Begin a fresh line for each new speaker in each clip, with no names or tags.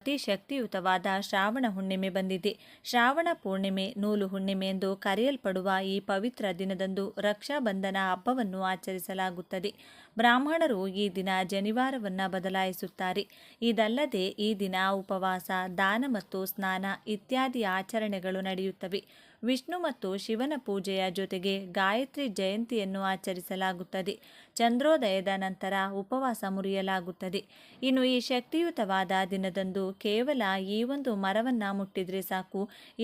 ಅತಿ ಶಕ್ತಿಯುತವಾದ ಶ್ರಾವಣ ಹುಣ್ಣಿಮೆ ಬಂದಿದೆ. ಶ್ರಾವಣ ಪೂರ್ಣಿಮೆ, ನೂಲು ಹುಣ್ಣಿಮೆ ಎಂದು ಕರೆಯಲ್ಪಡುವ ಈ ಪವಿತ್ರ ದಿನದಂದು ರಕ್ಷಾಬಂಧನ ಹಬ್ಬವನ್ನು ಆಚರಿಸಲಾಗುತ್ತದೆ. ಬ್ರಾಹ್ಮಣರು ಈ ದಿನ ಜನಿವಾರವನ್ನು ಬದಲಾಯಿಸುತ್ತಾರೆ. ಇದಲ್ಲದೆ ಈ ದಿನ ಉಪವಾಸ, ದಾನ ಮತ್ತು ಸ್ನಾನ ಇತ್ಯಾದಿ ಆಚರಣೆಗಳು ನಡೆಯುತ್ತವೆ. ವಿಷ್ಣು ಮತ್ತು ಶಿವನ ಪೂಜೆಯ ಜೊತೆಗೆ ಗಾಯತ್ರಿ ಜಯಂತಿಯನ್ನು ಆಚರಿಸಲಾಗುತ್ತದೆ. ಚಂದ್ರೋದಯದ ನಂತರ ಉಪವಾಸ ಮುರಿಯಲಾಗುತ್ತದೆ. ಇನ್ನು ಈ ಶಕ್ತಿಯುತವಾದ ದಿನದಂದು ಕೇವಲ ಈ ಒಂದು ಮರವನ್ನು ಮುಟ್ಟಿದ್ರೆ ಸಾಕು,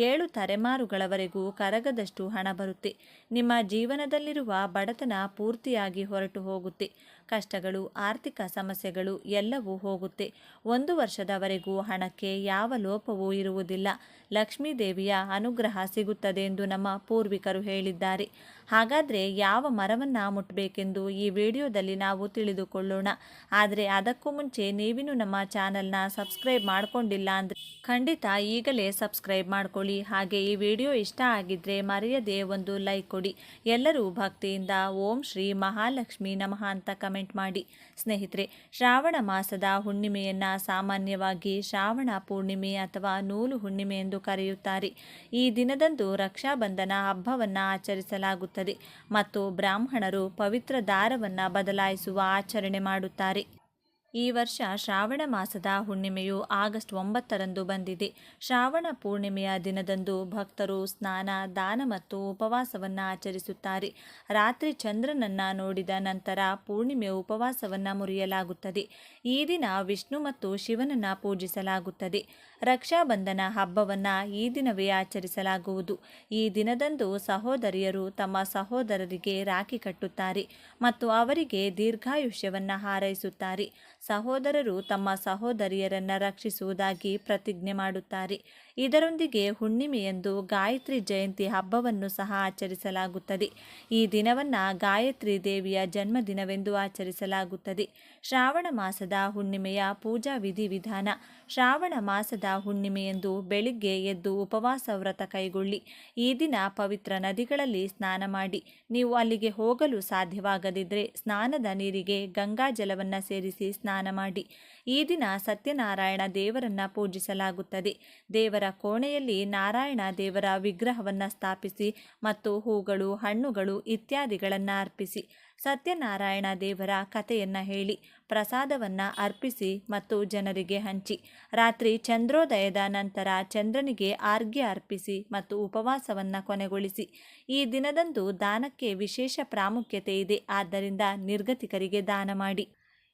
7 ತಲೆಮಾರುಗಳವರೆಗೂ ಕರಗದಷ್ಟು ಹಣ ಬರುತ್ತೆ. ನಿಮ್ಮ ಜೀವನದಲ್ಲಿರುವ ಬಡತನ ಪೂರ್ತಿಯಾಗಿ ಹೊರಟು ಹೋಗುತ್ತೆ. ಕಷ್ಟಗಳು, ಆರ್ಥಿಕ ಸಮಸ್ಯೆಗಳು ಎಲ್ಲವೂ ಹೋಗುತ್ತೆ. 1 ವರ್ಷದವರೆಗೂ ಹಣಕ್ಕೆ ಯಾವ ಲೋಪವೂ ಇರುವುದಿಲ್ಲ. ಲಕ್ಷ್ಮೀ ದೇವಿಯ ಅನುಗ್ರಹ ಸಿಗುತ್ತದೆ ಎಂದು ನಮ್ಮ ಪೂರ್ವಿಕರು ಹೇಳಿದ್ದಾರೆ. ಹಾಗಾದರೆ ಯಾವ ಮರವನ್ನು ಮುಟ್ಟಬೇಕೆಂದು ಈ ವಿಡಿಯೋದಲ್ಲಿ ನಾವು ತಿಳಿದುಕೊಳ್ಳೋಣ. ಆದರೆ ಅದಕ್ಕೂ ಮುಂಚೆ ನೀವಿನ್ನು ನಮ್ಮ ಚಾನಲ್ನ ಸಬ್ಸ್ಕ್ರೈಬ್ ಮಾಡಿಕೊಂಡಿಲ್ಲ ಅಂದರೆ ಖಂಡಿತ ಈಗಲೇ ಸಬ್ಸ್ಕ್ರೈಬ್ ಮಾಡ್ಕೊಳ್ಳಿ. ಹಾಗೆ ಈ ವಿಡಿಯೋ ಇಷ್ಟ ಆಗಿದ್ದರೆ ಮರೆಯದೆ ಒಂದು ಲೈಕ್ ಕೊಡಿ. ಎಲ್ಲರೂ ಭಕ್ತಿಯಿಂದ ಓಂ ಶ್ರೀ ಮಹಾಲಕ್ಷ್ಮಿ ನಮಃ ಅಂತ ಕಮೆಂಟ್ ಮಾಡಿ. ಸ್ನೇಹಿತರೆ, ಶ್ರಾವಣ ಮಾಸದ ಹುಣ್ಣಿಮೆಯನ್ನು ಸಾಮಾನ್ಯವಾಗಿ ಶ್ರಾವಣ ಪೂರ್ಣಿಮೆ ಅಥವಾ ನೂಲು ಹುಣ್ಣಿಮೆ ಎಂದು ಕರೆಯುತ್ತಾರೆ. ಈ ದಿನದಂದು ರಕ್ಷಾಬಂಧನ ಹಬ್ಬವನ್ನು ಆಚರಿಸಲಾಗುತ್ತದೆ ಮತ್ತು ಬ್ರಾಹ್ಮಣರು ಪವಿತ್ರ ದಾರವನ್ನು ಬದಲಾಯಿಸುವ ಆಚರಣೆ ಮಾಡುತ್ತಾರೆ. ಈ ವರ್ಷ ಶ್ರಾವಣ ಮಾಸದ ಹುಣ್ಣಿಮೆಯು ಆಗಸ್ಟ್ 9ರಂದು ಬಂದಿದೆ. ಶ್ರಾವಣ ಪೂರ್ಣಿಮೆಯ ದಿನದಂದು ಭಕ್ತರು ಸ್ನಾನ, ದಾನ ಮತ್ತು ಉಪವಾಸವನ್ನು ಆಚರಿಸುತ್ತಾರೆ. ರಾತ್ರಿ ಚಂದ್ರನನ್ನು ನೋಡಿದ ನಂತರ ಪೂರ್ಣಿಮೆ ಉಪವಾಸವನ್ನು ಮುರಿಯಲಾಗುತ್ತದೆ. ಈ ದಿನ ವಿಷ್ಣು ಮತ್ತು ಶಿವನನ್ನು ಪೂಜಿಸಲಾಗುತ್ತದೆ. ರಕ್ಷಾಬಂಧನ ಹಬ್ಬವನ್ನು ಈ ದಿನವೇ ಆಚರಿಸಲಾಗುವುದು. ಈ ದಿನದಂದು ಸಹೋದರಿಯರು ತಮ್ಮ ಸಹೋದರರಿಗೆ ರಾಖಿ ಕಟ್ಟುತ್ತಾರೆ ಮತ್ತು ಅವರಿಗೆ ದೀರ್ಘಾಯುಷ್ಯವನ್ನು ಹಾರೈಸುತ್ತಾರೆ. ಸಹೋದರರು ತಮ್ಮ ಸಹೋದರಿಯರನ್ನು ರಕ್ಷಿಸುವುದಾಗಿ ಪ್ರತಿಜ್ಞೆ ಮಾಡುತ್ತಾರೆ. ಇದರೊಂದಿಗೆ ಹುಣ್ಣಿಮೆಯಂದು ಗಾಯತ್ರಿ ಜಯಂತಿ ಹಬ್ಬವನ್ನು ಸಹ ಆಚರಿಸಲಾಗುತ್ತದೆ. ಈ ದಿನವನ್ನು ಗಾಯತ್ರಿ ದೇವಿಯ ಜನ್ಮದಿನವೆಂದು ಆಚರಿಸಲಾಗುತ್ತದೆ. ಶ್ರಾವಣ ಮಾಸದ ಹುಣ್ಣಿಮೆಯ ಪೂಜಾ ವಿಧಿವಿಧಾನ. ಶ್ರಾವಣ ಮಾಸದ ಹುಣ್ಣಿಮೆಯಂದು ಬೆಳಿಗ್ಗೆ ಎದ್ದು ಉಪವಾಸ ವ್ರತ ಕೈಗೊಳ್ಳಿ. ಈ ದಿನ ಪವಿತ್ರ ನದಿಗಳಲ್ಲಿ ಸ್ನಾನ ಮಾಡಿ. ನೀವು ಅಲ್ಲಿಗೆ ಹೋಗಲು ಸಾಧ್ಯವಾಗದಿದ್ದರೆ ಸ್ನಾನದ ನೀರಿಗೆ ಗಂಗಾ ಜಲವನ್ನು ಸೇರಿಸಿ ಸ್ನಾನ ಮಾಡಿ. ಈ ದಿನ ಸತ್ಯನಾರಾಯಣ ದೇವರನ್ನು ಪೂಜಿಸಲಾಗುತ್ತದೆ. ದೇವರ ಕೋಣೆಯಲ್ಲಿ ನಾರಾಯಣ ದೇವರ ವಿಗ್ರಹವನ್ನು ಸ್ಥಾಪಿಸಿ ಮತ್ತು ಹೂಗಳು, ಹಣ್ಣುಗಳು ಇತ್ಯಾದಿಗಳನ್ನು ಅರ್ಪಿಸಿ. ಸತ್ಯನಾರಾಯಣ ದೇವರ ಕಥೆಯನ್ನು ಹೇಳಿ, ಪ್ರಸಾದವನ್ನು ಅರ್ಪಿಸಿ ಮತ್ತು ಜನರಿಗೆ ಹಂಚಿ. ರಾತ್ರಿ ಚಂದ್ರೋದಯದ ನಂತರ ಚಂದ್ರನಿಗೆ ಅರ್ಘ್ಯ ಅರ್ಪಿಸಿ ಮತ್ತು ಉಪವಾಸವನ್ನು ಕೊನೆಗೊಳಿಸಿ. ಈ ದಿನದಂದು ದಾನಕ್ಕೆ ವಿಶೇಷ ಪ್ರಾಮುಖ್ಯತೆ ಇದೆ, ಆದ್ದರಿಂದ ನಿರ್ಗತಿಕರಿಗೆ ದಾನ ಮಾಡಿ.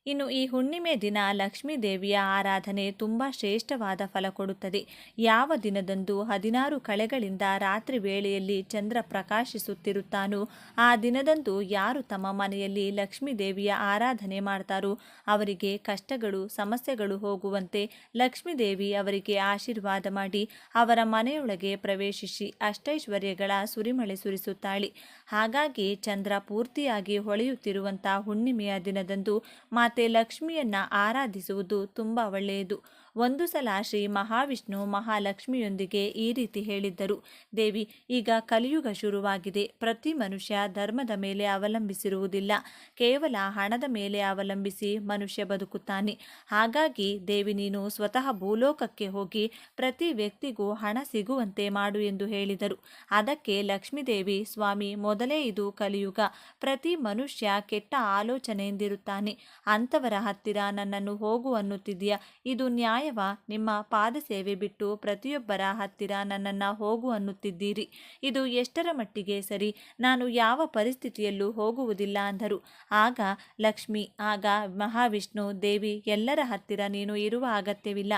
ಇನ್ನು ಈ ಹುಣ್ಣಿಮೆ ದಿನ ಲಕ್ಷ್ಮೀ ದೇವಿಯ ಆರಾಧನೆ ತುಂಬ ಶ್ರೇಷ್ಠವಾದ ಫಲ ಕೊಡುತ್ತದೆ. ಯಾವ ದಿನದಂದು 16 ಕಳೆಗಳಿಂದ ರಾತ್ರಿ ವೇಳೆಯಲ್ಲಿ ಚಂದ್ರ ಪ್ರಕಾಶಿಸುತ್ತಿರುತ್ತಾನೋ ಆ ದಿನದಂದು ಯಾರು ತಮ್ಮ ಮನೆಯಲ್ಲಿ ಲಕ್ಷ್ಮೀ ದೇವಿಯ ಆರಾಧನೆ ಮಾಡ್ತಾರೋ ಅವರಿಗೆ ಕಷ್ಟಗಳು, ಸಮಸ್ಯೆಗಳು ಹೋಗುವಂತೆ ಲಕ್ಷ್ಮೀ ದೇವಿ ಅವರಿಗೆ ಆಶೀರ್ವಾದ ಮಾಡಿ ಅವರ ಮನೆಯೊಳಗೆ ಪ್ರವೇಶಿಸಿ ಅಷ್ಟೈಶ್ವರ್ಯಗಳ ಸುರಿಮಳೆ ಸುರಿಸುತ್ತಾಳೆ. ಹಾಗಾಗಿ ಚಂದ್ರ ಪೂರ್ತಿಯಾಗಿ ಹೊಳೆಯುತ್ತಿರುವಂಥ ಹುಣ್ಣಿಮೆಯ ದಿನದಂದು ಮಾತೆ ಲಕ್ಷ್ಮಿಯನ್ನು ಆರಾಧಿಸುವುದು ತುಂಬ ಒಳ್ಳೆಯದು. ಒಂದು ಸಲ ಶ್ರೀ ಮಹಾವಿಷ್ಣು ಮಹಾಲಕ್ಷ್ಮಿಯೊಂದಿಗೆ ಈ ರೀತಿ ಹೇಳಿದ್ದರು, ದೇವಿ, ಈಗ ಕಲಿಯುಗ ಶುರುವಾಗಿದೆ. ಪ್ರತಿ ಮನುಷ್ಯ ಧರ್ಮದ ಮೇಲೆ ಅವಲಂಬಿಸಿರುವುದಿಲ್ಲ, ಕೇವಲ ಹಣದ ಮೇಲೆ ಅವಲಂಬಿಸಿ ಮನುಷ್ಯ ಬದುಕುತ್ತಾನೆ. ಹಾಗಾಗಿ ದೇವಿ, ನೀನು ಸ್ವತಃ ಭೂಲೋಕಕ್ಕೆ ಹೋಗಿ ಪ್ರತಿ ವ್ಯಕ್ತಿಗೂ ಹಣ ಸಿಗುವಂತೆ ಮಾಡು ಎಂದು ಹೇಳಿದರು. ಅದಕ್ಕೆ ಲಕ್ಷ್ಮೀದೇವಿ, ಸ್ವಾಮಿ, ಮೊದಲೇ ಇದು ಕಲಿಯುಗ, ಪ್ರತಿ ಮನುಷ್ಯ ಕೆಟ್ಟ ಆಲೋಚನೆಯಿಂದಿರುತ್ತಾನೆ. ಅಂಥವರ ಹತ್ತಿರ ನನ್ನನ್ನು ಹೋಗು ಅನ್ನುತ್ತಿದೆಯಾ? ಇದು ನ್ಯಾಯವಾ? ನಿಮ್ಮ ಪಾದ ಸೇವೆ ಬಿಟ್ಟು ಪ್ರತಿಯೊಬ್ಬರ ಹತ್ತಿರ ನನ್ನನ್ನು ಹೋಗು ಅನ್ನುತ್ತಿದ್ದೀರಿ. ಇದು ಎಷ್ಟರ ಮಟ್ಟಿಗೆ ಸರಿ? ನಾನು ಯಾವ ಪರಿಸ್ಥಿತಿಯಲ್ಲೂ ಹೋಗುವುದಿಲ್ಲ ಅಂದರು. ಆಗ ಮಹಾವಿಷ್ಣು, ದೇವಿ, ಎಲ್ಲರ ಹತ್ತಿರ ನೀನು ಇರುವ ಅಗತ್ಯವಿಲ್ಲ.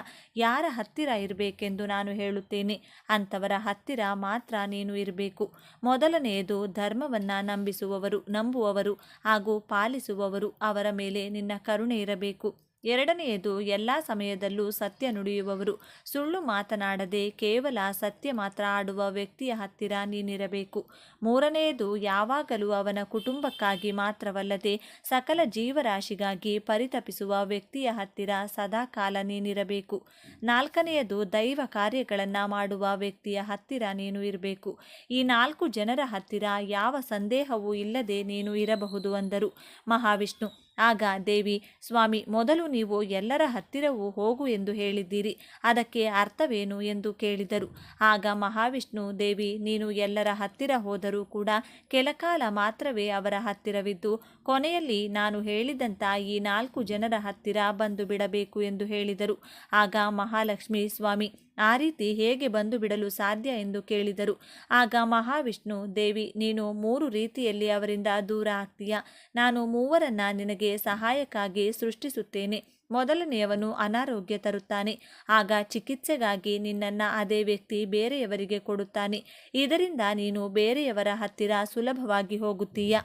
ಯಾರ ಹತ್ತಿರ ಇರಬೇಕೆಂದು ನಾನು ಹೇಳುತ್ತೇನೆ ಅಂಥವರ ಹತ್ತಿರ ಮಾತ್ರ ನೀನು ಇರಬೇಕು. ಮೊದಲನೆಯದು ಧರ್ಮವನ್ನು ನಂಬುವವರು ಹಾಗೂ ಪಾಲಿಸುವವರು, ಅವರ ಮೇಲೆ ನಿನ್ನ ಕರುಣೆ ಇರಬೇಕು. ಎರಡನೆಯದು ಎಲ್ಲ ಸಮಯದಲ್ಲೂ ಸತ್ಯ ನುಡಿಯುವವರು, ಸುಳ್ಳು ಮಾತನಾಡದೆ ಕೇವಲ ಸತ್ಯ ಮಾತ್ರ ಆಡುವ ವ್ಯಕ್ತಿಯ ಹತ್ತಿರ ನೀನಿರಬೇಕು. ಮೂರನೆಯದು ಯಾವಾಗಲೂ ಅವನ ಕುಟುಂಬಕ್ಕಾಗಿ ಮಾತ್ರವಲ್ಲದೆ ಸಕಲ ಜೀವರಾಶಿಗಾಗಿ ಪರಿತಪಿಸುವ ವ್ಯಕ್ತಿಯ ಹತ್ತಿರ ಸದಾಕಾಲ ನೀನಿರಬೇಕು. ನಾಲ್ಕನೆಯದು ದೈವ ಕಾರ್ಯಗಳನ್ನು ಮಾಡುವ ವ್ಯಕ್ತಿಯ ಹತ್ತಿರ ನೀನು ಇರಬೇಕು. ಈ 4 ಜನರ ಹತ್ತಿರ ಯಾವ ಸಂದೇಹವೂ ಇಲ್ಲದೆ ನೀನು ಇರಬಹುದು ಅಂದರು ಮಹಾವಿಷ್ಣು. ಆಗ ದೇವಿ, ಸ್ವಾಮಿ, ಮೊದಲು ನೀವು ಎಲ್ಲರ ಹತ್ತಿರವೂ ಹೋಗು ಎಂದು ಹೇಳಿದ್ದೀರಿ, ಅದಕ್ಕೆ ಅರ್ಥವೇನು ಎಂದು ಕೇಳಿದರು. ಆಗ ಮಹಾವಿಷ್ಣು, ದೇವಿ, ನೀನು ಎಲ್ಲರ ಹತ್ತಿರ ಹೋದರೂ ಕೂಡ ಕೆಲಕಾಲ ಮಾತ್ರವೇ ಅವರ ಹತ್ತಿರವಿದ್ದು ಕೊನೆಯಲ್ಲಿ ನಾನು ಹೇಳಿದಂಥ ಈ 4 ಜನರ ಹತ್ತಿರ ಬಂದು ಬಿಡಬೇಕು ಎಂದು ಹೇಳಿದರು. ಆಗ ಮಹಾಲಕ್ಷ್ಮಿ, ಸ್ವಾಮಿ, ಆ ರೀತಿ ಹೇಗೆ ಬಂದು ಬಿಡಲು ಸಾಧ್ಯ ಎಂದು ಕೇಳಿದರು. ಆಗ ಮಹಾವಿಷ್ಣು, ದೇವಿ, ನೀನು 3 ರೀತಿಯಲ್ಲಿ ಅವರಿಂದ ದೂರ ಆಗ್ತೀಯ. ನಾನು 3ರನ್ನ ನಿನಗೆ ಸಹಾಯಕ್ಕಾಗಿ ಸೃಷ್ಟಿಸುತ್ತೇನೆ. ಮೊದಲನೆಯವನು ಅನಾರೋಗ್ಯ ತರುತ್ತಾನೆ. ಆಗ ಚಿಕಿತ್ಸೆಗಾಗಿ ನಿನ್ನನ್ನು ಅದೇ ವ್ಯಕ್ತಿ ಬೇರೆಯವರಿಗೆ ಕೊಡುತ್ತಾನೆ. ಇದರಿಂದ ನೀನು ಬೇರೆಯವರ ಹತ್ತಿರ ಸುಲಭವಾಗಿ ಹೋಗುತ್ತೀಯ.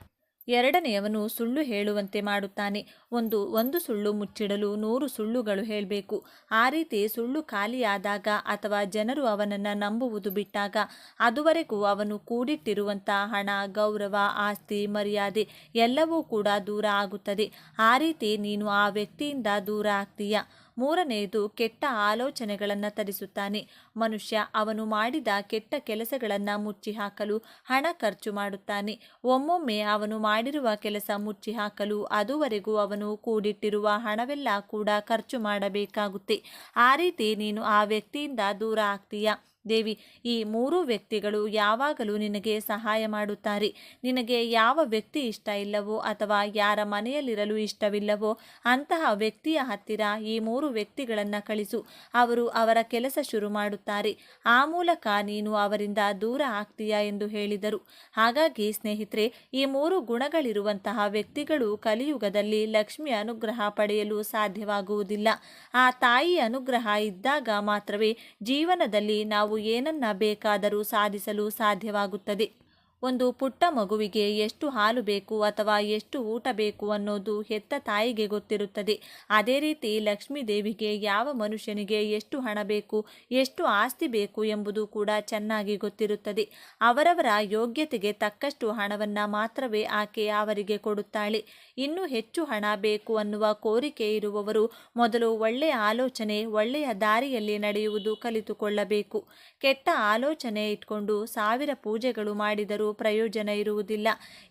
ಎರಡನೆಯವನು ಸುಳ್ಳು ಹೇಳುವಂತೆ ಮಾಡುತ್ತಾನೆ. ಒಂದು ಸುಳ್ಳು ಮುಚ್ಚಿಡಲು 100 ಸುಳ್ಳುಗಳು ಹೇಳಬೇಕು. ಆ ರೀತಿ ಸುಳ್ಳು ಖಾಲಿಯಾದಾಗ ಅಥವಾ ಜನರು ಅವನನ್ನು ನಂಬುವುದು ಬಿಟ್ಟಾಗ ಅದುವರೆಗೂ ಅವನು ಕೂಡಿಟ್ಟಿರುವಂಥ ಹಣ, ಗೌರವ, ಆಸ್ತಿ, ಮರ್ಯಾದೆ ಎಲ್ಲವೂ ಕೂಡ ದೂರ ಆಗುತ್ತದೆ. ಆ ರೀತಿ ನೀನು ಆ ವ್ಯಕ್ತಿಯಿಂದ ದೂರ ಆಗ್ತೀಯ. ಮೂರನೆಯದು ಕೆಟ್ಟ ಆಲೋಚನೆಗಳನ್ನು ತರಿಸುತ್ತಾನೆ. ಮನುಷ್ಯ ಅವನು ಮಾಡಿದ ಕೆಟ್ಟ ಕೆಲಸಗಳನ್ನು ಮುಚ್ಚಿ ಹಾಕಲು ಹಣ ಖರ್ಚು ಮಾಡುತ್ತಾನೆ. ಒಮ್ಮೊಮ್ಮೆ ಅವನು ಮಾಡಿರುವ ಕೆಲಸ ಮುಚ್ಚಿ ಹಾಕಲು ಅದುವರೆಗೂ ಅವನು ಕೂಡಿಟ್ಟಿರುವ ಹಣವೆಲ್ಲ ಕೂಡ ಖರ್ಚು ಮಾಡಬೇಕಾಗುತ್ತೆ. ಆ ರೀತಿ ನೀನು ಆ ವ್ಯಕ್ತಿಯಿಂದ ದೂರ ಆಗ್ತೀಯ. ದೇವಿ, ಈ 3 ವ್ಯಕ್ತಿಗಳು ಯಾವಾಗಲೂ ನಿನಗೆ ಸಹಾಯ ಮಾಡುತ್ತಾರೆ. ನಿನಗೆ ಯಾವ ವ್ಯಕ್ತಿ ಇಷ್ಟ ಇಲ್ಲವೋ ಅಥವಾ ಯಾರ ಮನೆಯಲ್ಲಿರಲು ಇಷ್ಟವಿಲ್ಲವೋ ಅಂತಹ ವ್ಯಕ್ತಿಯ ಹತ್ತಿರ ಈ 3 ವ್ಯಕ್ತಿಗಳನ್ನು ಕಳಿಸು. ಅವರು ಅವರ ಕೆಲಸ ಶುರು ಮಾಡುತ್ತಾರೆ. ಆ ಮೂಲಕ ನೀನು ಅವರಿಂದ ದೂರ ಆಗ್ತೀಯಾ ಎಂದು ಹೇಳಿದರು. ಹಾಗಾಗಿ ಸ್ನೇಹಿತರೆ, ಈ 3 ಗುಣಗಳಿರುವಂತಹ ವ್ಯಕ್ತಿಗಳು ಕಲಿಯುಗದಲ್ಲಿ ಲಕ್ಷ್ಮಿ ಅನುಗ್ರಹ ಪಡೆಯಲು ಸಾಧ್ಯವಾಗುವುದಿಲ್ಲ. ಆ ತಾಯಿ ಅನುಗ್ರಹ ಇದ್ದಾಗ ಮಾತ್ರವೇ ಜೀವನದಲ್ಲಿ ನಾವು ಏನನ್ನ ಬೇಕಾದರೂ ಸಾಧಿಸಲು ಸಾಧ್ಯವಾಗುತ್ತದೆ. ಒಂದು ಪುಟ್ಟ ಮಗುವಿಗೆ ಎಷ್ಟು ಹಾಲು ಬೇಕು ಅಥವಾ ಎಷ್ಟು ಊಟ ಬೇಕು ಅನ್ನೋದು ಹೆತ್ತ ತಾಯಿಗೆ ಗೊತ್ತಿರುತ್ತದೆ. ಅದೇ ರೀತಿ ಲಕ್ಷ್ಮೀ ದೇವಿಗೆ ಯಾವ ಮನುಷ್ಯನಿಗೆ ಎಷ್ಟು ಹಣ ಬೇಕು, ಎಷ್ಟು ಆಸ್ತಿ ಬೇಕು ಎಂಬುದು ಕೂಡ ಚೆನ್ನಾಗಿ ಗೊತ್ತಿರುತ್ತದೆ. ಅವರವರ ಯೋಗ್ಯತೆಗೆ ತಕ್ಕಷ್ಟು ಹಣವನ್ನು ಮಾತ್ರವೇ ಆಕೆ ಅವರಿಗೆ ಕೊಡುತ್ತಾಳೆ. ಇನ್ನೂ ಹೆಚ್ಚು ಹಣ ಬೇಕು ಅನ್ನುವ ಕೋರಿಕೆ ಇರುವವರು ಮೊದಲು ಒಳ್ಳೆಯ ಆಲೋಚನೆ, ಒಳ್ಳೆಯ ದಾರಿಯಲ್ಲಿ ನಡೆಯುವುದು ಕಲಿತುಕೊಳ್ಳಬೇಕು. ಕೆಟ್ಟ ಆಲೋಚನೆ ಇಟ್ಕೊಂಡು 1000 ಪೂಜೆಗಳು ಮಾಡಿದರೂ ಪ್ರಯೋಜನ ಇರುವುದಿಲ್ಲ.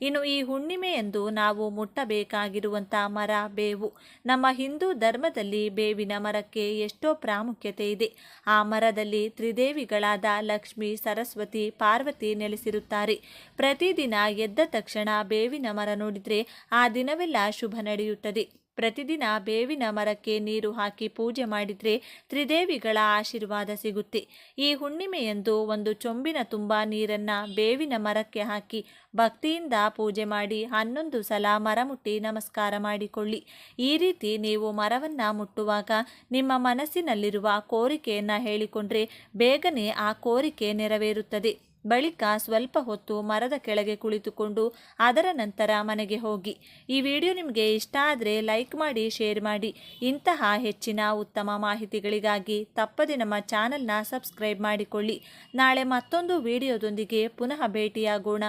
ಇನ್ನು ಈ ಹುಣ್ಣಿಮೆಯಂದು ನಾವು ಮುಟ್ಟಬೇಕಾಗಿರುವಂಥ ಮರ ಬೇವು. ನಮ್ಮ ಹಿಂದೂ ಧರ್ಮದಲ್ಲಿ ಬೇವಿನ ಮರಕ್ಕೆ ಎಷ್ಟೋ ಪ್ರಾಮುಖ್ಯತೆ ಇದೆ. ಆ ಮರದಲ್ಲಿ ತ್ರಿದೇವಿಗಳಾದ ಲಕ್ಷ್ಮಿ, ಸರಸ್ವತಿ, ಪಾರ್ವತಿ ನೆಲೆಸಿರುತ್ತಾರೆ. ಪ್ರತಿದಿನ ಎದ್ದ ತಕ್ಷಣ ಬೇವಿನ ಮರ ನೋಡಿದರೆ ಆ ದಿನವೆಲ್ಲ ಶುಭ ನಡೆಯುತ್ತದೆ. ಪ್ರತಿದಿನ ಬೇವಿನ ಮರಕ್ಕೆ ನೀರು ಹಾಕಿ ಪೂಜೆ ಮಾಡಿದರೆ ತ್ರಿದೇವಿಗಳ ಆಶೀರ್ವಾದ ಸಿಗುತ್ತೆ. ಈ ಹುಣ್ಣಿಮೆಯಂದು ಒಂದು ಚೊಂಬಿನ ತುಂಬ ನೀರನ್ನು ಬೇವಿನ ಮರಕ್ಕೆ ಹಾಕಿ ಭಕ್ತಿಯಿಂದ ಪೂಜೆ ಮಾಡಿ 11 ಸಲ ಮರ ಮುಟ್ಟಿ ನಮಸ್ಕಾರ ಮಾಡಿಕೊಳ್ಳಿ. ಈ ರೀತಿ ನೀವು ಮರವನ್ನು ಮುಟ್ಟುವಾಗ ನಿಮ್ಮ ಮನಸ್ಸಿನಲ್ಲಿರುವ ಕೋರಿಕೆಯನ್ನು ಹೇಳಿಕೊಂಡ್ರೆ ಬೇಗನೆ ಆ ಕೋರಿಕೆ ನೆರವೇರುತ್ತದೆ. ಬಳಿಕ ಸ್ವಲ್ಪ ಹೊತ್ತು ಮರದ ಕೆಳಗೆ ಕುಳಿತುಕೊಂಡು ಅದರ ನಂತರ ಮನೆಗೆ ಹೋಗಿ. ಈ ವಿಡಿಯೋ ನಿಮಗೆ ಇಷ್ಟ ಆದರೆ ಲೈಕ್ ಮಾಡಿ, ಶೇರ್ ಮಾಡಿ. ಇಂತಹ ಹೆಚ್ಚಿನ ಉತ್ತಮ ಮಾಹಿತಿಗಳಿಗಾಗಿ ತಪ್ಪದೆ ನಮ್ಮ ಚಾನಲ್ನ ಸಬ್ಸ್ಕ್ರೈಬ್ ಮಾಡಿಕೊಳ್ಳಿ. ನಾಳೆ ಮತ್ತೊಂದು ವಿಡಿಯೋದೊಂದಿಗೆ ಪುನಃ ಭೇಟಿಯಾಗೋಣ.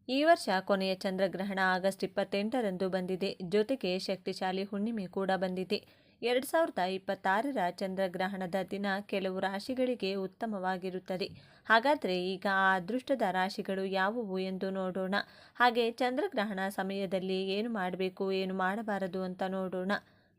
ಈ ವರ್ಷ ಕೊನೆಯ ಚಂದ್ರಗ್ರಹಣ ಆಗಸ್ಟ್ 28ರಂದು ಬಂದಿದೆ. ಜೊತೆಗೆ ಶಕ್ತಿಶಾಲಿ ಹುಣ್ಣಿಮೆ ಕೂಡ ಬಂದಿದೆ. 2026ರ ಚಂದ್ರಗ್ರಹಣದ ದಿನ ಕೆಲವು ರಾಶಿಗಳಿಗೆ ಉತ್ತಮವಾಗಿರುತ್ತದೆ. ಹಾಗಾದರೆ ಈಗ ಆ ಅದೃಷ್ಟದ ರಾಶಿಗಳು ಯಾವುವು ಎಂದು ನೋಡೋಣ. ಹಾಗೆ ಚಂದ್ರಗ್ರಹಣ ಸಮಯದಲ್ಲಿ ಏನು ಮಾಡಬೇಕು, ಏನು ಮಾಡಬಾರದು ಅಂತ ನೋಡೋಣ.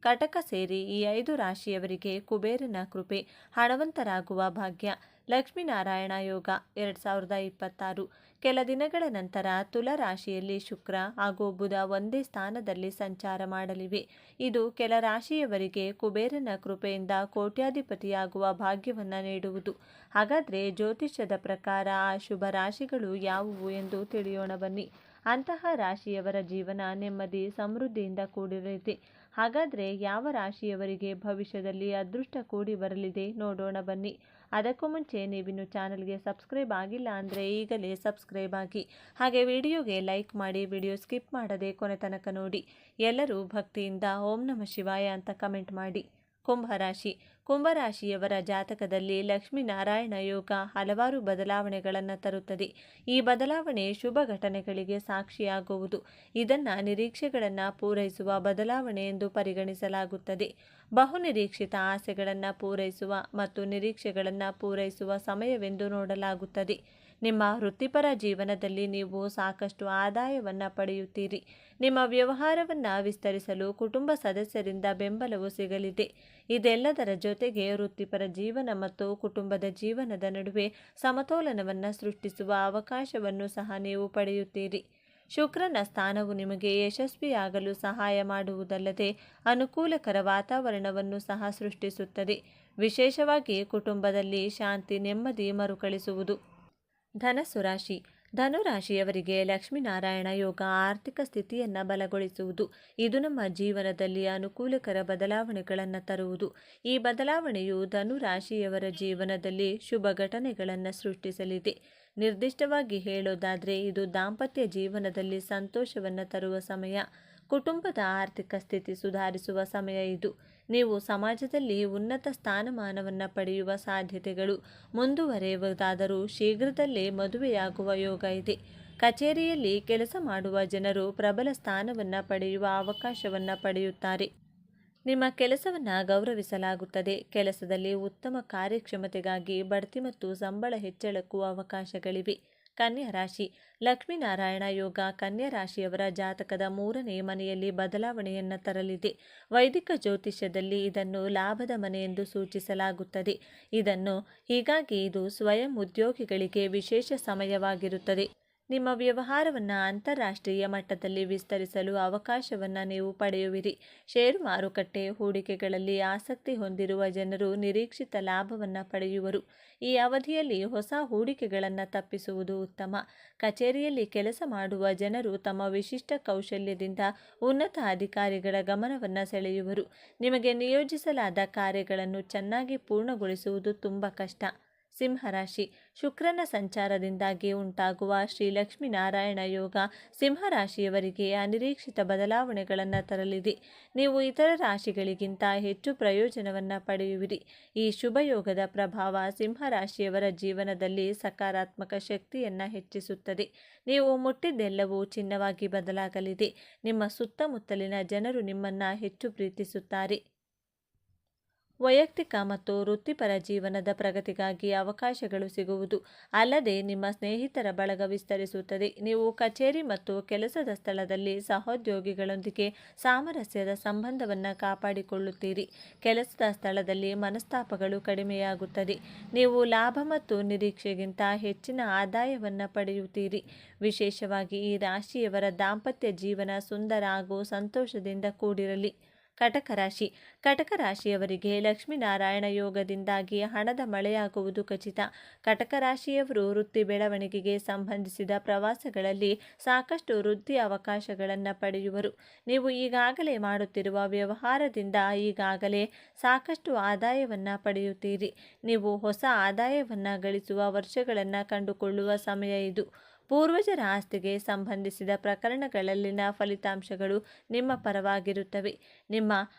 ಕಟಕ ಸೇರಿ ಈ 5 ರಾಶಿಯವರಿಗೆ ಕುಬೇರನ ಕೃಪೆ, ಹಣವಂತರಾಗುವ ಭಾಗ್ಯ, ಲಕ್ಷ್ಮೀನಾರಾಯಣ ಯೋಗ 2026. ಕೆಲ ದಿನಗಳ ನಂತರ ತುಲಾ ರಾಶಿಯಲ್ಲಿ ಶುಕ್ರ ಹಾಗೂ ಬುಧ ಒಂದೇ ಸ್ಥಾನದಲ್ಲಿ ಸಂಚಾರ ಮಾಡಲಿವೆ. ಇದು ಕೆಲ ರಾಶಿಯವರಿಗೆ ಕುಬೇರನ ಕೃಪೆಯಿಂದ ಕೋಟ್ಯಾಧಿಪತಿಯಾಗುವ ಭಾಗ್ಯವನ್ನು ನೀಡುವುದು. ಹಾಗಾದರೆ ಜ್ಯೋತಿಷ್ಯದ ಪ್ರಕಾರ ಆ ಶುಭ ರಾಶಿಗಳು ಯಾವುವು ಎಂದು ತಿಳಿಯೋಣ ಬನ್ನಿ. ಅಂತಹ ರಾಶಿಯವರ ಜೀವನ ನೆಮ್ಮದಿ, ಸಮೃದ್ಧಿಯಿಂದ ಕೂಡಿರಲಿದೆ. ಹಾಗಾದರೆ ಯಾವ ರಾಶಿಯವರಿಗೆ ಭವಿಷ್ಯದಲ್ಲಿ ಅದೃಷ್ಟ ಕೂಡಿ ಬರಲಿದೆ ನೋಡೋಣ ಬನ್ನಿ. ಅದಕ್ಕೂ ಮುಂಚೆ ನೀವಿನ್ನು ಚಾನಲ್ಗೆ ಸಬ್ಸ್ಕ್ರೈಬ್ ಆಗಿಲ್ಲ ಅಂದರೆ ಈಗಲೇ ಸಬ್ಸ್ಕ್ರೈಬ್ ಆಗಿ. ಹಾಗೆ ವಿಡಿಯೋಗೆ ಲೈಕ್ ಮಾಡಿ, ವಿಡಿಯೋ ಸ್ಕಿಪ್ ಮಾಡದೆ ಕೊನೆ ತನಕ ನೋಡಿ. ಎಲ್ಲರೂ ಭಕ್ತಿಯಿಂದ ಓಂ ನಮಃ ಶಿವಾಯ ಅಂತ ಕಮೆಂಟ್ ಮಾಡಿ. ಕುಂಭರಾಶಿ. ಕುಂಭರಾಶಿಯವರ ಜಾತಕದಲ್ಲಿ ಲಕ್ಷ್ಮೀನಾರಾಯಣ ಯೋಗ ಹಲವಾರು ಬದಲಾವಣೆಗಳನ್ನು ತರುತ್ತದೆ. ಈ ಬದಲಾವಣೆ ಶುಭ ಘಟನೆಗಳಿಗೆ ಸಾಕ್ಷಿಯಾಗುವುದು. ಇದನ್ನು ನಿರೀಕ್ಷೆಗಳನ್ನು ಪೂರೈಸುವ ಬದಲಾವಣೆ ಎಂದು ಪರಿಗಣಿಸಲಾಗುತ್ತದೆ. ಬಹುನಿರೀಕ್ಷಿತ ಆಸೆಗಳನ್ನು ಪೂರೈಸುವ ಮತ್ತು ನಿರೀಕ್ಷೆಗಳನ್ನು ಪೂರೈಸುವ ಸಮಯವೆಂದು ನೋಡಲಾಗುತ್ತದೆ. ನಿಮ್ಮ ವೃತ್ತಿಪರ ಜೀವನದಲ್ಲಿ ನೀವು ಸಾಕಷ್ಟು ಆದಾಯವನ್ನು ಪಡೆಯುತ್ತೀರಿ. ನಿಮ್ಮ ವ್ಯವಹಾರವನ್ನು ವಿಸ್ತರಿಸಲು ಕುಟುಂಬ ಸದಸ್ಯರಿಂದ ಬೆಂಬಲವು ಸಿಗಲಿದೆ. ಇದೆಲ್ಲದರ ಜೊತೆಗೆ ವೃತ್ತಿಪರ ಜೀವನ ಮತ್ತು ಕುಟುಂಬದ ಜೀವನದ ನಡುವೆ ಸಮತೋಲನವನ್ನು ಸೃಷ್ಟಿಸುವ ಅವಕಾಶವನ್ನು ಸಹ ನೀವು ಪಡೆಯುತ್ತೀರಿ. ಶುಕ್ರನ ಸ್ಥಾನವು ನಿಮಗೆ ಯಶಸ್ವಿಯಾಗಲು ಸಹಾಯ ಮಾಡುವುದಲ್ಲದೆ ಅನುಕೂಲಕರ ವಾತಾವರಣವನ್ನು ಸಹ ಸೃಷ್ಟಿಸುತ್ತದೆ. ವಿಶೇಷವಾಗಿ ಕುಟುಂಬದಲ್ಲಿ ಶಾಂತಿ ನೆಮ್ಮದಿ ಮರುಕಳಿಸುವುದು. ಧನಸ್ಸು ರಾಶಿ. ಧನುರಾಶಿಯವರಿಗೆ ಲಕ್ಷ್ಮೀನಾರಾಯಣ ಯೋಗ ಆರ್ಥಿಕ ಸ್ಥಿತಿಯನ್ನು ಬಲಗೊಳಿಸುವುದು. ಇದು ನಮ್ಮ ಜೀವನದಲ್ಲಿ ಅನುಕೂಲಕರ ಬದಲಾವಣೆಗಳನ್ನು ತರುವುದು. ಈ ಬದಲಾವಣೆಯು ಧನುರಾಶಿಯವರ ಜೀವನದಲ್ಲಿ ಶುಭ ಘಟನೆಗಳನ್ನು ಸೃಷ್ಟಿಸಲಿದೆ. ನಿರ್ದಿಷ್ಟವಾಗಿ ಹೇಳೋದಾದರೆ ಇದು ದಾಂಪತ್ಯ ಜೀವನದಲ್ಲಿ ಸಂತೋಷವನ್ನು ತರುವ ಸಮಯ. ಕುಟುಂಬದ ಆರ್ಥಿಕ ಸ್ಥಿತಿ ಸುಧಾರಿಸುವ ಸಮಯ ಇದು. ನೀವು ಸಮಾಜದಲ್ಲಿ ಉನ್ನತ ಸ್ಥಾನಮಾನವನ್ನು ಪಡೆಯುವ ಸಾಧ್ಯತೆಗಳು ಮುಂದುವರೆಯುವುದಾದರೂ ಶೀಘ್ರದಲ್ಲೇ ಮದುವೆಯಾಗುವ ಯೋಗ ಇದೆ. ಕಚೇರಿಯಲ್ಲಿ ಕೆಲಸ ಮಾಡುವ ಜನರು ಪ್ರಬಲ ಸ್ಥಾನವನ್ನು ಪಡೆಯುವ ಅವಕಾಶವನ್ನು ಪಡೆಯುತ್ತಾರೆ. ನಿಮ್ಮ ಕೆಲಸವನ್ನು ಗೌರವಿಸಲಾಗುತ್ತದೆ. ಕೆಲಸದಲ್ಲಿ ಉತ್ತಮ ಕಾರ್ಯಕ್ಷಮತೆಗಾಗಿ ಬಡ್ತಿ ಮತ್ತು ಸಂಬಳ ಹೆಚ್ಚಳಕ್ಕೂ ಅವಕಾಶಗಳಿವೆ. ಕನ್ಯಾ ರಾಶಿ. ಲಕ್ಷ್ಮೀನಾರಾಯಣ ಯೋಗ ಕನ್ಯಾ ರಾಶಿಯವರ ಜಾತಕದ 3ನೇ ಮನೆಯಲ್ಲಿ ಬದಲಾವಣೆಯನ್ನು ತರಲಿದೆ. ವೈದಿಕ ಜ್ಯೋತಿಷ್ಯದಲ್ಲಿ ಇದನ್ನು ಲಾಭದ ಮನೆ ಎಂದು ಸೂಚಿಸಲಾಗುತ್ತದೆ. ಹೀಗಾಗಿ ಇದು ಸ್ವಯಂ ಉದ್ಯೋಗಿಗಳಿಗೆ ವಿಶೇಷ ಸಮಯವಾಗಿರುತ್ತದೆ. ನಿಮ್ಮ ವ್ಯವಹಾರವನ್ನು ಅಂತಾರಾಷ್ಟ್ರೀಯ ಮಟ್ಟದಲ್ಲಿ ವಿಸ್ತರಿಸಲು ಅವಕಾಶವನ್ನು ನೀವು ಪಡೆಯುವಿರಿ. ಷೇರು ಮಾರುಕಟ್ಟೆ ಹೂಡಿಕೆಗಳಲ್ಲಿ ಆಸಕ್ತಿ ಹೊಂದಿರುವ ಜನರು ನಿರೀಕ್ಷಿತ ಲಾಭವನ್ನು ಪಡೆಯುವರು. ಈ ಅವಧಿಯಲ್ಲಿ ಹೊಸ ಹೂಡಿಕೆಗಳನ್ನು ತಪ್ಪಿಸುವುದು ಉತ್ತಮ. ಕಚೇರಿಯಲ್ಲಿ ಕೆಲಸ ಮಾಡುವ ಜನರು ತಮ್ಮ ವಿಶಿಷ್ಟ ಕೌಶಲ್ಯದಿಂದ ಉನ್ನತ ಅಧಿಕಾರಿಗಳ ಗಮನವನ್ನು ಸೆಳೆಯುವರು. ನಿಮಗೆ ನಿಯೋಜಿಸಲಾದ ಕಾರ್ಯಗಳನ್ನು ಚೆನ್ನಾಗಿ ಪೂರ್ಣಗೊಳಿಸುವುದು ತುಂಬ ಕಷ್ಟ. ಸಿಂಹರಾಶಿ. ಶುಕ್ರನ ಸಂಚಾರದಿಂದಾಗಿ ಉಂಟಾಗುವ ಶ್ರೀ ಲಕ್ಷ್ಮೀನಾರಾಯಣ ಯೋಗ ಸಿಂಹರಾಶಿಯವರಿಗೆ ಅನಿರೀಕ್ಷಿತ ಬದಲಾವಣೆಗಳನ್ನು ತರಲಿದೆ. ನೀವು ಇತರ ರಾಶಿಗಳಿಗಿಂತ ಹೆಚ್ಚು ಪ್ರಯೋಜನವನ್ನು ಪಡೆಯುವಿರಿ. ಈ ಶುಭಯೋಗದ ಪ್ರಭಾವ ಸಿಂಹರಾಶಿಯವರ ಜೀವನದಲ್ಲಿ ಸಕಾರಾತ್ಮಕ ಶಕ್ತಿಯನ್ನು ಹೆಚ್ಚಿಸುತ್ತದೆ. ನೀವು ಮುಟ್ಟಿದ್ದೆಲ್ಲವೂ ಚಿನ್ನವಾಗಿ ಬದಲಾಗಲಿದೆ. ನಿಮ್ಮ ಸುತ್ತಮುತ್ತಲಿನ ಜನರು ನಿಮ್ಮನ್ನು ಹೆಚ್ಚು ಪ್ರೀತಿಸುತ್ತಾರೆ. ವೈಯಕ್ತಿಕ ಮತ್ತು ವೃತ್ತಿಪರ ಜೀವನದ ಪ್ರಗತಿಗಾಗಿ ಅವಕಾಶಗಳು ಸಿಗುವುದು. ಅಲ್ಲದೆ ನಿಮ್ಮ ಸ್ನೇಹಿತರ ಬಳಗ ವಿಸ್ತರಿಸುತ್ತದೆ. ನೀವು ಕಚೇರಿ ಮತ್ತು ಕೆಲಸದ ಸ್ಥಳದಲ್ಲಿ ಸಹೋದ್ಯೋಗಿಗಳೊಂದಿಗೆ ಸಾಮರಸ್ಯದ ಸಂಬಂಧವನ್ನು ಕಾಪಾಡಿಕೊಳ್ಳುತ್ತೀರಿ. ಕೆಲಸದ ಸ್ಥಳದಲ್ಲಿ ಮನಸ್ತಾಪಗಳು ಕಡಿಮೆಯಾಗುತ್ತದೆ. ನೀವು ಲಾಭ ಮತ್ತು ನಿರೀಕ್ಷೆಗಿಂತ ಹೆಚ್ಚಿನ ಆದಾಯವನ್ನು ಪಡೆಯುತ್ತೀರಿ. ವಿಶೇಷವಾಗಿ ಈ ರಾಶಿಯವರ ದಾಂಪತ್ಯ ಜೀವನ ಸುಂದರ ಹಾಗೂ ಸಂತೋಷದಿಂದ ಕೂಡಿರಲಿ. ಕಟಕ ರಾಶಿ. ಕಟಕ ರಾಶಿಯವರಿಗೆ ಲಕ್ಷ್ಮೀನಾರಾಯಣ ಯೋಗದಿಂದಾಗಿ ಹಣದ ಮಳೆಯಾಗುವುದು ಖಚಿತ. ಕಟಕ ರಾಶಿಯವರು ವೃತ್ತಿ ಬೆಳವಣಿಗೆಗೆ ಸಂಬಂಧಿಸಿದ ಪ್ರವಾಸಗಳಲ್ಲಿ ಸಾಕಷ್ಟು ವೃದ್ಧಿ ಅವಕಾಶಗಳನ್ನು ಪಡೆಯುವರು. ನೀವು ಈಗಾಗಲೇ ಮಾಡುತ್ತಿರುವ ವ್ಯವಹಾರದಿಂದ ಈಗಾಗಲೇ ಸಾಕಷ್ಟು ಆದಾಯವನ್ನು ಪಡೆಯುತ್ತೀರಿ. ನೀವು ಹೊಸ ಆದಾಯವನ್ನು ಗಳಿಸುವ ವರ್ಷಗಳನ್ನು ಕಂಡುಕೊಳ್ಳುವ ಸಮಯ ಇದು. ಪೂರ್ವಜರ ಆಸ್ತಿಗೆ ಸಂಬಂಧಿಸಿದ ಪ್ರಕರಣಗಳಲ್ಲಿನ ಫಲಿತಾಂಶಗಳು ನಿಮ್ಮ ಪರವಾಗಿರುತ್ತವೆ. ನಿಮ್ಮ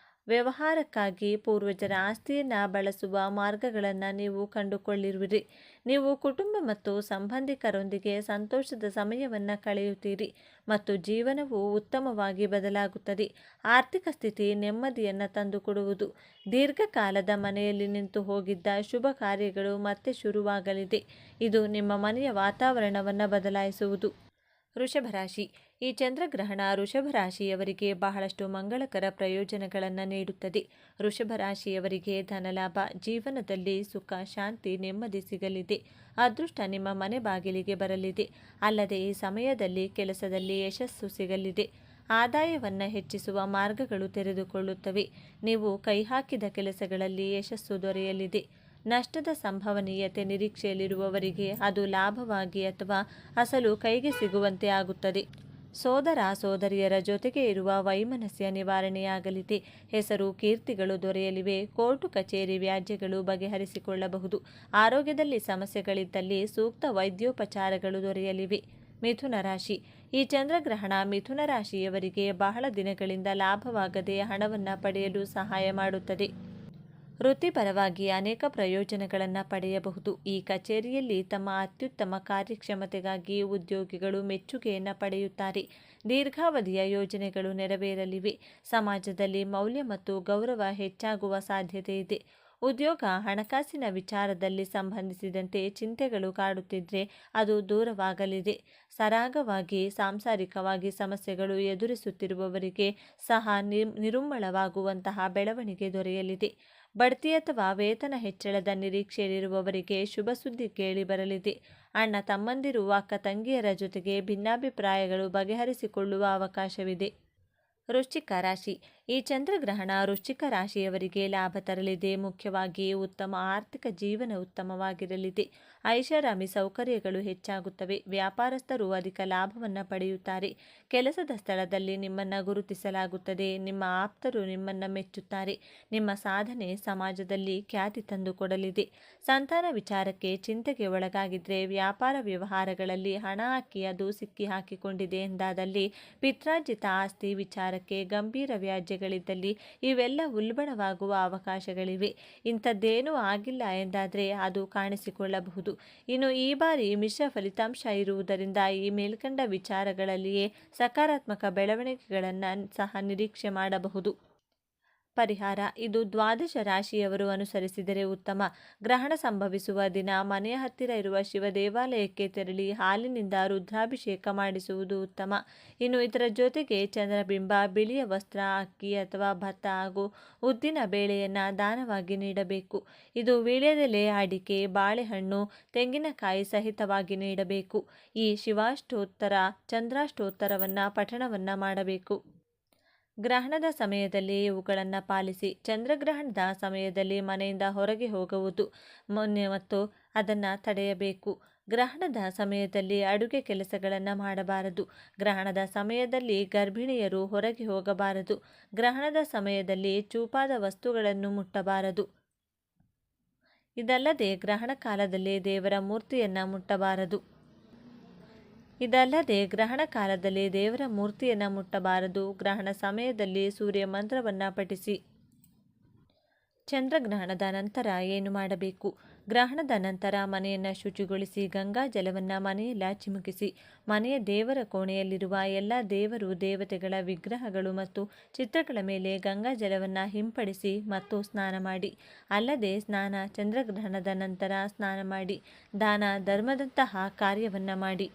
ವ್ಯವಹಾರಕ್ಕಾಗಿ ಪೂರ್ವಜರ ಆಸ್ತಿಯನ್ನು ಬಳಸುವ ಮಾರ್ಗಗಳನ್ನು ನೀವು ಕಂಡುಕೊಳ್ಳುವಿರಿ. ನೀವು ಕುಟುಂಬ ಮತ್ತು ಸಂಬಂಧಿಕರೊಂದಿಗೆ ಸಂತೋಷದ ಸಮಯವನ್ನು ಕಳೆಯುತ್ತೀರಿ ಮತ್ತು ಜೀವನವು ಉತ್ತಮವಾಗಿ ಬದಲಾಗುತ್ತದೆ. ಆರ್ಥಿಕ ಸ್ಥಿತಿ ನೆಮ್ಮದಿಯನ್ನು ತಂದುಕೊಡುವುದು. ದೀರ್ಘಕಾಲದ ಮನೆಯಲ್ಲಿ ನಿಂತು ಹೋಗಿದ್ದ ಶುಭ ಕಾರ್ಯಗಳು ಮತ್ತೆ ಶುರುವಾಗಲಿದೆ. ಇದು ನಿಮ್ಮ ಮನೆಯ ವಾತಾವರಣವನ್ನು ಬದಲಾಯಿಸುವುದು. ವೃಷಭ ರಾಶಿ. ಈ ಚಂದ್ರಗ್ರಹಣ ವೃಷಭ ರಾಶಿಯವರಿಗೆ ಬಹಳಷ್ಟು ಮಂಗಳಕರ ಪ್ರಯೋಜನಗಳನ್ನು ನೀಡುತ್ತದೆ. ವೃಷಭ ರಾಶಿಯವರಿಗೆ ಧನಲಾಭ, ಜೀವನದಲ್ಲಿ ಸುಖ, ಶಾಂತಿ, ನೆಮ್ಮದಿ ಸಿಗಲಿದೆ. ಅದೃಷ್ಟ ನಿಮ್ಮ ಮನೆ ಬಾಗಿಲಿಗೆ ಬರಲಿದೆ. ಅಲ್ಲದೆ ಈ ಸಮಯದಲ್ಲಿ ಕೆಲಸದಲ್ಲಿ ಯಶಸ್ಸು ಸಿಗಲಿದೆ. ಆದಾಯವನ್ನು ಹೆಚ್ಚಿಸುವ ಮಾರ್ಗಗಳು ತೆರೆದುಕೊಳ್ಳುತ್ತವೆ. ನೀವು ಕೈಹಾಕಿದ ಕೆಲಸಗಳಲ್ಲಿ ಯಶಸ್ಸು ದೊರೆಯಲಿದೆ. ನಷ್ಟದ ಸಂಭವನೀಯತೆ ನಿರೀಕ್ಷೆಯಲ್ಲಿರುವವರಿಗೆ ಅದು ಲಾಭವಾಗಿ ಅಥವಾ ಅಸಲು ಕೈಗೆ ಸಿಗುವಂತೆ ಆಗುತ್ತದೆ. ಸೋದರ ಸೋದರಿಯರ ಜೊತೆಗೆ ಇರುವ ವೈಮನಸ್ಯ ನಿವಾರಣೆಯಾಗಲಿದೆ. ಹೆಸರು ಕೀರ್ತಿಗಳು ದೊರೆಯಲಿವೆ. ಕೋರ್ಟು ಕಚೇರಿ ವ್ಯಾಜ್ಯಗಳು ಬಗೆಹರಿಸಿಕೊಳ್ಳಬಹುದು. ಆರೋಗ್ಯದಲ್ಲಿ ಸಮಸ್ಯೆಗಳಿದ್ದಲ್ಲಿ ಸೂಕ್ತ ವೈದ್ಯೋಪಚಾರಗಳು ದೊರೆಯಲಿವೆ. ಮಿಥುನ ರಾಶಿ. ಈ ಚಂದ್ರಗ್ರಹಣ ಮಿಥುನ ರಾಶಿಯವರಿಗೆ ಬಹಳ ದಿನಗಳಿಂದ ಲಾಭವಾಗದೆ ಹಣವನ್ನು ಪಡೆಯಲು ಸಹಾಯ ಮಾಡುತ್ತದೆ. ವೃತ್ತಿಪರವಾಗಿ ಅನೇಕ ಪ್ರಯೋಜನಗಳನ್ನು ಪಡೆಯಬಹುದು. ಈ ಕಚೇರಿಯಲ್ಲಿ ತಮ್ಮ ಅತ್ಯುತ್ತಮ ಕಾರ್ಯಕ್ಷಮತೆಗಾಗಿ ಉದ್ಯೋಗಿಗಳು ಮೆಚ್ಚುಗೆಯನ್ನು ಪಡೆಯುತ್ತಾರೆ. ದೀರ್ಘಾವಧಿಯ ಯೋಜನೆಗಳು ನೆರವೇರಲಿವೆ. ಸಮಾಜದಲ್ಲಿ ಮೌಲ್ಯ ಮತ್ತು ಗೌರವ ಹೆಚ್ಚಾಗುವ ಸಾಧ್ಯತೆ ಇದೆ. ಉದ್ಯೋಗ ಹಣಕಾಸಿನ ವಿಚಾರದಲ್ಲಿ ಸಂಬಂಧಿಸಿದಂತೆ ಚಿಂತೆಗಳು ಕಾಡುತ್ತಿದ್ದರೆ ಅದು ದೂರವಾಗಲಿದೆ. ಸರಾಗವಾಗಿ ಸಾಂಸಾರಿಕವಾಗಿ ಸಮಸ್ಯೆಗಳು ಎದುರಿಸುತ್ತಿರುವವರಿಗೆ ಸಹ ನಿರುಮ್ಮಳವಾಗುವಂತಹ ಬೆಳವಣಿಗೆ ದೊರೆಯಲಿದೆ. ಬಡ್ತಿ ಅಥವಾ ವೇತನ ಹೆಚ್ಚಳದ ನಿರೀಕ್ಷೆಯಲ್ಲಿರುವವರಿಗೆ ಶುಭ ಸುದ್ದಿ ಕೇಳಿ ಬರಲಿದೆ. ಅಣ್ಣ ತಮ್ಮಂದಿರು ಅಕ್ಕ ತಂಗಿಯರ ಜೊತೆಗೆ ಭಿನ್ನಾಭಿಪ್ರಾಯಗಳು ಬಗೆಹರಿಸಿಕೊಳ್ಳುವ ಅವಕಾಶವಿದೆ. ವೃಶ್ಚಿಕ ರಾಶಿ. ಈ ಚಂದ್ರಗ್ರಹಣ ವೃಶ್ಚಿಕ ರಾಶಿಯವರಿಗೆ ಲಾಭ ತರಲಿದೆ. ಮುಖ್ಯವಾಗಿ ಉತ್ತಮ ಆರ್ಥಿಕ ಜೀವನ ಉತ್ತಮವಾಗಿರಲಿದೆ. ಐಷಾರಾಮಿ ಸೌಕರ್ಯಗಳು ಹೆಚ್ಚಾಗುತ್ತವೆ. ವ್ಯಾಪಾರಸ್ಥರು ಅಧಿಕ ಲಾಭವನ್ನು ಪಡೆಯುತ್ತಾರೆ. ಕೆಲಸದ ಸ್ಥಳದಲ್ಲಿ ನಿಮ್ಮನ್ನು ಗುರುತಿಸಲಾಗುತ್ತದೆ. ನಿಮ್ಮ ಆಪ್ತರು ನಿಮ್ಮನ್ನು ಮೆಚ್ಚುತ್ತಾರೆ. ನಿಮ್ಮ ಸಾಧನೆ ಸಮಾಜದಲ್ಲಿ ಖ್ಯಾತಿ ತಂದುಕೊಡಲಿದೆ. ಸಂತಾನ ವಿಚಾರಕ್ಕೆ ಚಿಂತೆಗೆ ಒಳಗಾಗಿದ್ದರೆ, ವ್ಯಾಪಾರ ವ್ಯವಹಾರಗಳಲ್ಲಿ ಹಣ ಹಾಕಿ ಅದು ಸಿಕ್ಕಿ ಹಾಕಿಕೊಂಡಿದೆ ಎಂದಾದಲ್ಲಿ, ಪಿತ್ರಾರ್ಜಿತ ಆಸ್ತಿ ವಿಚಾರಕ್ಕೆ ಗಂಭೀರ ವ್ಯಾಜ್ಯಗಳಿದ್ದಲ್ಲಿ ಇವೆಲ್ಲ ಉಲ್ಬಣವಾಗುವ ಅವಕಾಶಗಳಿವೆ. ಇಂಥದ್ದೇನೂ ಆಗಿಲ್ಲ ಎಂದಾದರೆ ಅದು ಕಾಣಿಸಿಕೊಳ್ಳಬಹುದು. ಇನ್ನು ಈ ಬಾರಿ ಮಿಶ್ರ ಫಲಿತಾಂಶ ಇರುವುದರಿಂದ ಈ ಮೇಲ್ಕಂಡ ವಿಚಾರಗಳಲ್ಲಿಯೇ ಸಕಾರಾತ್ಮಕ ಬೆಳವಣಿಗೆಗಳನ್ನು ಸಹ ನಿರೀಕ್ಷೆ ಮಾಡಬಹುದು. ಪರಿಹಾರ. ಇದು ದ್ವಾದಶ ರಾಶಿಯವರು ಅನುಸರಿಸಿದರೆ ಉತ್ತಮ. ಗ್ರಹಣ ಸಂಭವಿಸುವ ದಿನ ಮನೆಯ ಹತ್ತಿರ ಇರುವ ಶಿವ ದೇವಾಲಯಕ್ಕೆ ತೆರಳಿ ಹಾಲಿನಿಂದ ರುದ್ರಾಭಿಷೇಕ ಮಾಡಿಸುವುದು ಉತ್ತಮ. ಇನ್ನು ಇದರ ಜೊತೆಗೆ ಚಂದ್ರಬಿಂಬ, ಬಿಳಿಯ ವಸ್ತ್ರ, ಅಕ್ಕಿ ಅಥವಾ ಭತ್ತ ಹಾಗೂ ಉದ್ದಿನ ಬೇಳೆಯನ್ನು ದಾನವಾಗಿ ನೀಡಬೇಕು. ಇದು ವೀಳ್ಯದೆಲೆ, ಅಡಿಕೆ, ಬಾಳೆಹಣ್ಣು, ತೆಂಗಿನಕಾಯಿ ಸಹಿತವಾಗಿ ನೀಡಬೇಕು. ಈ ಶಿವಾಷ್ಟೋತ್ತರ, ಚಂದ್ರಾಷ್ಟೋತ್ತರವನ್ನು ಪಠಣವನ್ನು ಮಾಡಬೇಕು. ಗ್ರಹಣದ ಸಮಯದಲ್ಲಿ ಇವುಗಳನ್ನು ಪಾಲಿಸಿ. ಚಂದ್ರಗ್ರಹಣದ ಸಮಯದಲ್ಲಿ ಮನೆಯಿಂದ ಹೊರಗೆ ಹೋಗುವುದು ಮತ್ತು ಅದನ್ನು ತಡೆಯಬೇಕು. ಗ್ರಹಣದ ಸಮಯದಲ್ಲಿ ಅಡುಗೆ ಕೆಲಸಗಳನ್ನು ಮಾಡಬಾರದು. ಗ್ರಹಣದ ಸಮಯದಲ್ಲಿ ಗರ್ಭಿಣಿಯರು ಹೊರಗೆ ಹೋಗಬಾರದು. ಗ್ರಹಣದ ಸಮಯದಲ್ಲಿ ಚೂಪಾದ ವಸ್ತುಗಳನ್ನು ಮುಟ್ಟಬಾರದು. ಇದಲ್ಲದೆ ಗ್ರಹಣ ಕಾಲದಲ್ಲಿ ದೇವರ ಮೂರ್ತಿಯನ್ನು ಮುಟ್ಟಬಾರದು. ಗ್ರಹಣ ಸಮಯದಲ್ಲಿ ಸೂರ್ಯ ಮಂತ್ರವನ್ನು ಪಠಿಸಿ. ಚಂದ್ರಗ್ರಹಣದ ನಂತರ ಏನು ಮಾಡಬೇಕು? ಗ್ರಹಣದ ನಂತರ ಮನೆಯನ್ನು ಶುಚಿಗೊಳಿಸಿ ಗಂಗಾ ಜಲವನ್ನು ಮನೆಯೆಲ್ಲ ಚಿಮುಕಿಸಿ. ಮನೆಯ ದೇವರ ಕೋಣೆಯಲ್ಲಿರುವ ಎಲ್ಲ ದೇವರು ದೇವತೆಗಳ ವಿಗ್ರಹಗಳು ಮತ್ತು ಚಿತ್ರಗಳ ಮೇಲೆ ಗಂಗಾ ಜಲವನ್ನು ಹಿಂಪಡಿಸಿ ಮತ್ತು ಸ್ನಾನ ಮಾಡಿ. ಅಲ್ಲದೆ ಚಂದ್ರಗ್ರಹಣದ ನಂತರ ಸ್ನಾನ ಮಾಡಿ ದಾನ ಧರ್ಮದಂತಹ ಕಾರ್ಯವನ್ನು ಮಾಡಿ.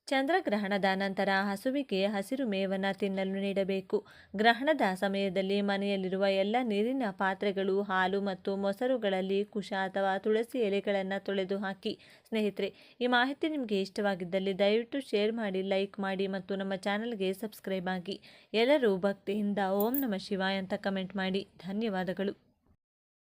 ಚಂದ್ರಗ್ರಹಣದ ನಂತರ ಹಸುವಿಗೆ ಹಸಿರು ಮೇವನ್ನು ತಿನ್ನಲು ನೀಡಬೇಕು. ಗ್ರಹಣದ ಸಮಯದಲ್ಲಿ ಮನೆಯಲ್ಲಿರುವ ಎಲ್ಲ ನೀರಿನ ಪಾತ್ರೆಗಳು, ಹಾಲು ಮತ್ತು ಮೊಸರುಗಳಲ್ಲಿ ಕುಶ ಅಥವಾ ತುಳಸಿ ಎಲೆಗಳನ್ನು ತೊಳೆದು ಹಾಕಿ. ಸ್ನೇಹಿತರೆ, ಈ ಮಾಹಿತಿ ನಿಮಗೆ ಇಷ್ಟವಾಗಿದ್ದಲ್ಲಿ ದಯವಿಟ್ಟು ಶೇರ್ ಮಾಡಿ, ಲೈಕ್ ಮಾಡಿ ಮತ್ತು ನಮ್ಮ ಚಾನಲ್ಗೆ ಸಬ್ಸ್ಕ್ರೈಬ್ ಆಗಿ. ಎಲ್ಲರೂ ಭಕ್ತಿಯಿಂದ ಓಂ ನಮಃ ಶಿವಾಯ ಅಂತ ಕಮೆಂಟ್ ಮಾಡಿ. ಧನ್ಯವಾದಗಳು.